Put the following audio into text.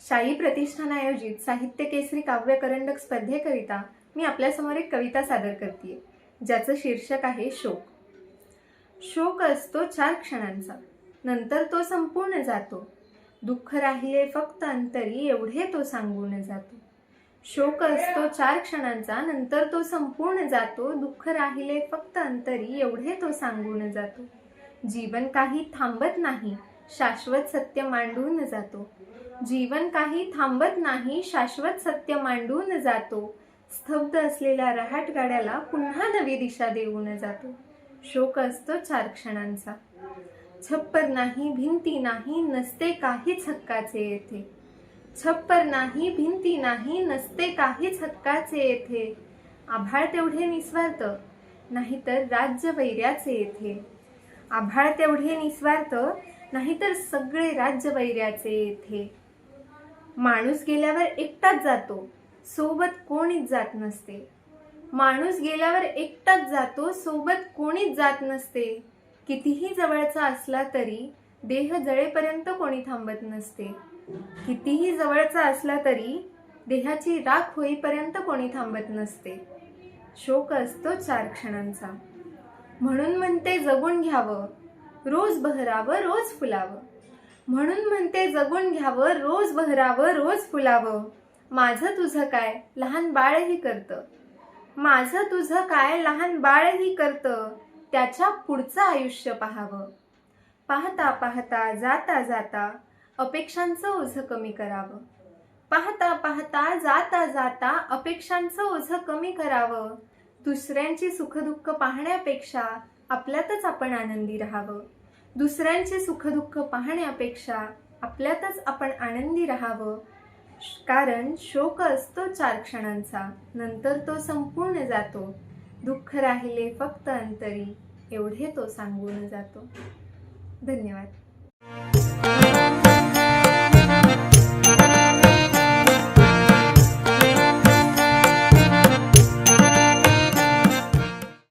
शाई प्रतिष्ठान आयोजित साहित्य केसरी काव्य करंडक स्पर्धेकरिता मी आपल्यासमोर एक कविता सादर करते, ज्याचं शीर्षक आहे शोक. शोक असतो 4 क्षणांचा, नंतर तो संपूर्ण जातो. दुःख राहिले फक्त अंतरी, एवढे तो सांगून जातो. शोक असतो 4 क्षणांचा, नंतर तो संपूर्ण जातो. दुःख राहिले फक्त अंतरी, एवढे तो सांगून जातो. जीवन काही थांबत नाही, शाश्वत सत्य मांडून जातो. जीवन काही थांबत नाही, शाश्वत सत्य मांडून जातो. स्तब्ध असलेल्या रहाट गाड्याला पुन्हा नवी दिशा देऊन जातो. शोक असतो 4 क्षणांचा. छप्पर नाही, भिंती नाही, नसते काहीच हक्काचे येथे. छप्पर नाही, भिंती नाही, नसते काहीच हक्काचे येथे. आभाळ तेवढे निस्वार्थ, नाहीतर राज्य वैर्याचे येथे. आभाळ तेवढे निस्वार्थ, नाहीतर सगळे राज्य वैर्याचे येथे. माणूस गेल्यावर एकटाच जातो, सोबत कोणीच जात नसते. माणूस गेल्यावर एकटाच जातो, सोबत कोणीच जात नसते. कितीही जवळचा असला तरी देह जळेपर्यंत कोणी थांबत नसते. कितीही जवळचा असला तरी देहाची राख होईपर्यंत कोणी थांबत नसते. शोक असतो 4 क्षणांचा. म्हणून म्हणते जगून घ्यावं, रोज बहरावं, रोज फुलावं. म्हणून म्हणते जगून घ्यावं, रोज बहरावं, रोज फुलावं. माझं तुझं काय लहान बाळही करतं. माझं तुझं काय लहान बाळही करतं. त्याच्या पुढचं आयुष्य पाहावं. पाहता पाहता जाता जाता अपेक्षांचं ओझं कमी करावं. पाहता पाहता जाता जाता अपेक्षांचं ओझं कमी करावं. दुसऱ्यांची सुखदुःख पाहण्यापेक्षा आपल्यातच आपण आनंदी राहावं. दुसऱ्यांचे सुखदुःख पाहण्यापेक्षा आपल्यातच आपण आनंदी राहावं. कारण शोक असतो 4 क्षणांचा, नंतर तो संपूर्ण जातो. दुःख राहिले फक्त अंतरी, एवढे तो सांगून जातो. धन्यवाद.